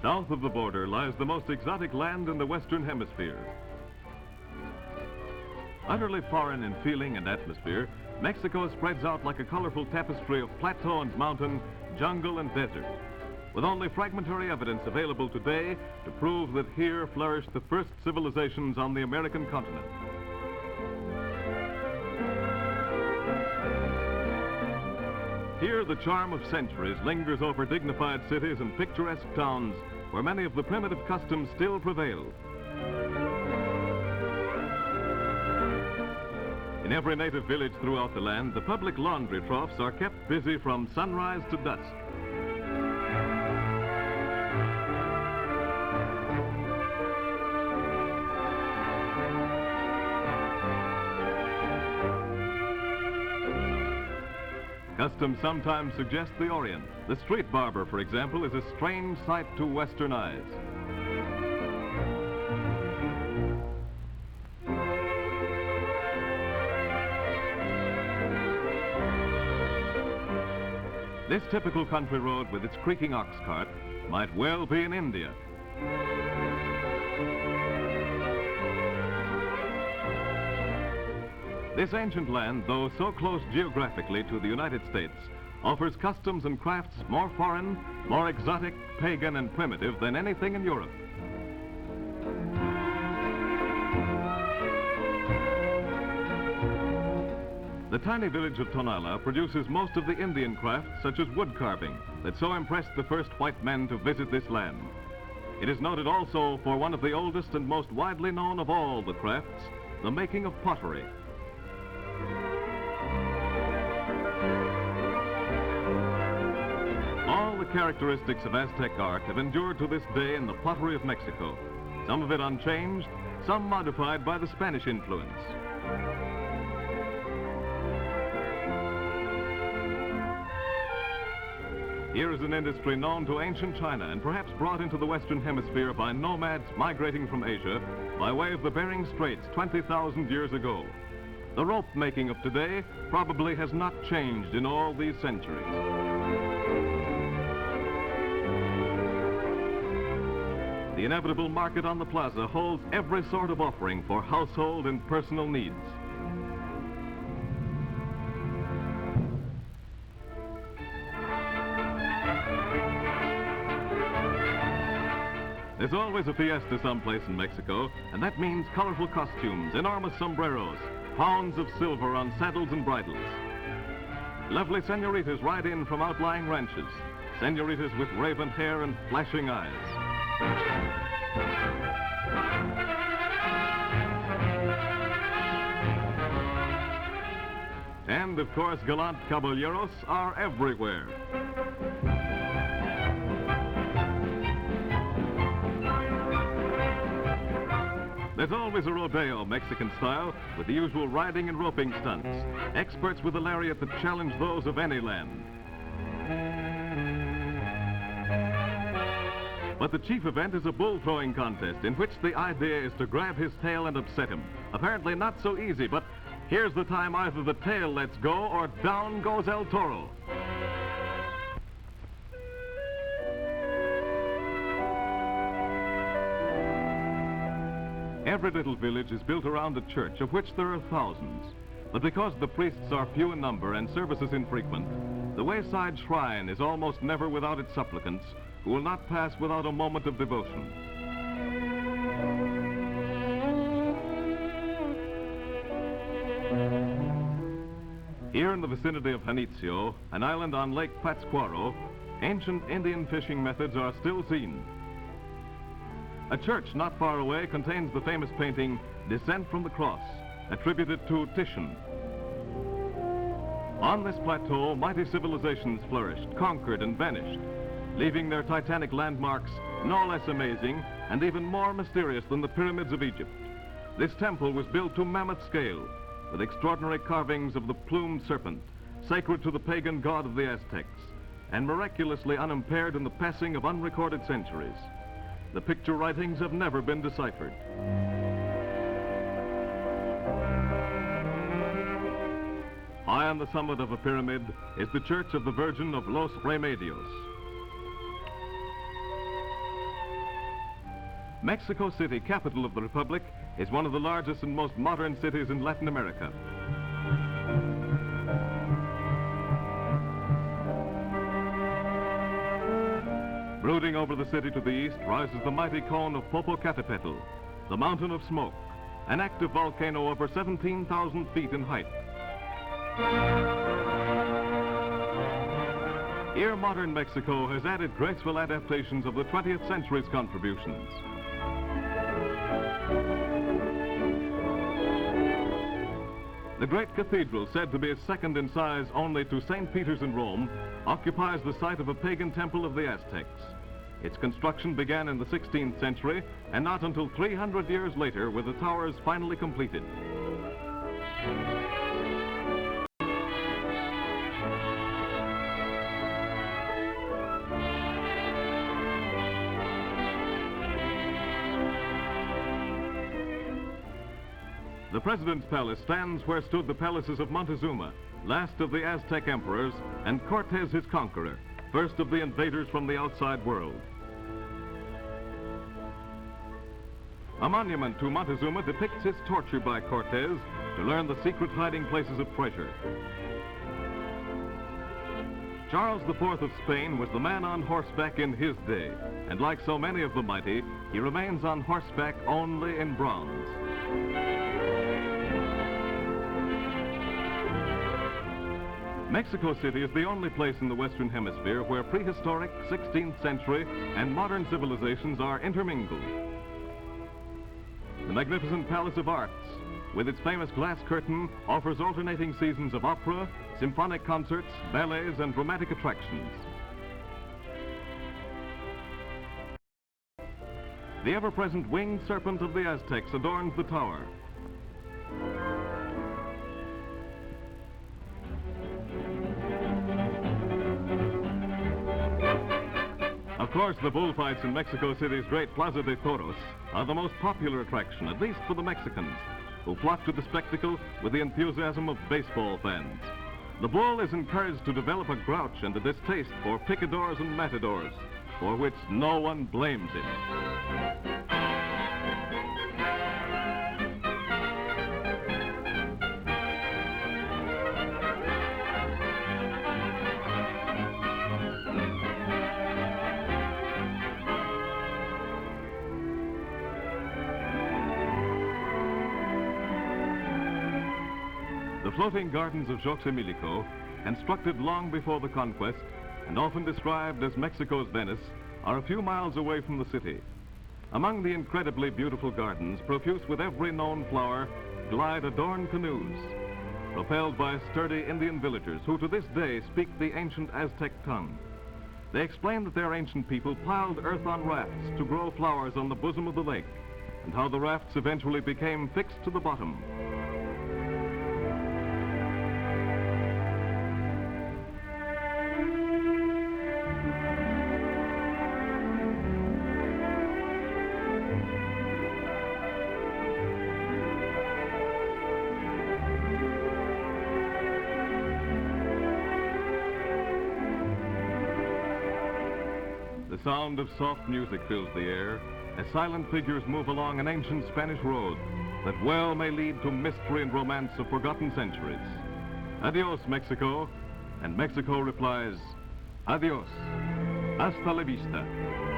South of the border lies the most exotic land in the Western Hemisphere. Utterly foreign in feeling and atmosphere, Mexico spreads out like a colorful tapestry of plateau and mountain, jungle and desert, with only fragmentary evidence available today to prove that here flourished the first civilizations on the American continent. Here, the charm of centuries lingers over dignified cities and picturesque towns where many of the primitive customs still prevail. In every native village throughout the land, the public laundry troughs are kept busy from sunrise to dusk. Customs sometimes suggest the Orient. The street barber, for example, is a strange sight to Western eyes. This typical country road with its creaking ox cart might well be in India. This ancient land, though so close geographically to the United States, offers customs and crafts more foreign, more exotic, pagan, and primitive than anything in Europe. The tiny village of Tonala produces most of the Indian crafts, such as wood carving, that so impressed the first white men to visit this land. It is noted also for one of the oldest and most widely known of all the crafts, the making of pottery. All the characteristics of Aztec art have endured to this day in the pottery of Mexico, some of it unchanged, some modified by the Spanish influence. Here is an industry known to ancient China and perhaps brought into the Western Hemisphere by nomads migrating from Asia by way of the Bering Straits 20,000 years ago. The rope making of today probably has not changed in all these centuries. The inevitable market on the plaza holds every sort of offering for household and personal needs. There's always a fiesta someplace in Mexico, and that means colorful costumes, enormous sombreros, pounds of silver on saddles and bridles. Lovely senoritas ride in from outlying ranches, senoritas with raven hair and flashing eyes. And, of course, gallant caballeros are everywhere. There's always a rodeo, Mexican style, with the usual riding and roping stunts. Experts with a lariat that challenge those of any land. But the chief event is a bull throwing contest in which the idea is to grab his tail and upset him. Apparently not so easy, but here's the time either the tail lets go or down goes El Toro. Every little village is built around a church, of which there are thousands. But because the priests are few in number and services infrequent, the wayside shrine is almost never without its supplicants, who will not pass without a moment of devotion. Here in the vicinity of Janitzio, an island on Lake Pátzcuaro, ancient Indian fishing methods are still seen. A church not far away contains the famous painting, Descent from the Cross, attributed to Titian. On this plateau, mighty civilizations flourished, conquered and vanished, leaving their titanic landmarks no less amazing and even more mysterious than the pyramids of Egypt. This temple was built to mammoth scale, with extraordinary carvings of the plumed serpent, sacred to the pagan god of the Aztecs, and miraculously unimpaired in the passing of unrecorded centuries. The picture writings have never been deciphered. High on the summit of a pyramid is the Church of the Virgin of Los Remedios. Mexico City, capital of the Republic, is one of the largest and most modern cities in Latin America. Brooding over the city to the east rises the mighty cone of Popocatépetl, the mountain of smoke, an active volcano over 17,000 feet in height. Here, modern Mexico has added graceful adaptations of the 20th century's contributions. The great cathedral, said to be second in size only to St. Peter's in Rome, occupies the site of a pagan temple of the Aztecs. Its construction began in the 16th century, and not until 300 years later were the towers finally completed. The President's Palace stands where stood the palaces of Montezuma, last of the Aztec emperors, and Cortez his conqueror, first of the invaders from the outside world. A monument to Montezuma depicts his torture by Cortez to learn the secret hiding places of treasure. Charles IV of Spain was the man on horseback in his day, and like so many of the mighty, he remains on horseback only in bronze. Mexico City is the only place in the Western Hemisphere where prehistoric, 16th century, and modern civilizations are intermingled. The magnificent Palace of Arts, with its famous glass curtain, offers alternating seasons of opera, symphonic concerts, ballets, and dramatic attractions. The ever-present winged serpent of the Aztecs adorns the tower. Of course, the bullfights in Mexico City's great Plaza de Toros are the most popular attraction, at least for the Mexicans, who flock to the spectacle with the enthusiasm of baseball fans. The bull is encouraged to develop a grouch and a distaste for picadors and matadors, for which no one blames him. The floating gardens of Xochimilco, constructed long before the conquest and often described as Mexico's Venice, are a few miles away from the city. Among the incredibly beautiful gardens, profuse with every known flower, glide adorned canoes, propelled by sturdy Indian villagers who to this day speak the ancient Aztec tongue. They explain that their ancient people piled earth on rafts to grow flowers on the bosom of the lake, and how the rafts eventually became fixed to the bottom. The sound of soft music fills the air as silent figures move along an ancient Spanish road that well may lead to mystery and romance of forgotten centuries. Adios, Mexico. And Mexico replies, adios, hasta la vista.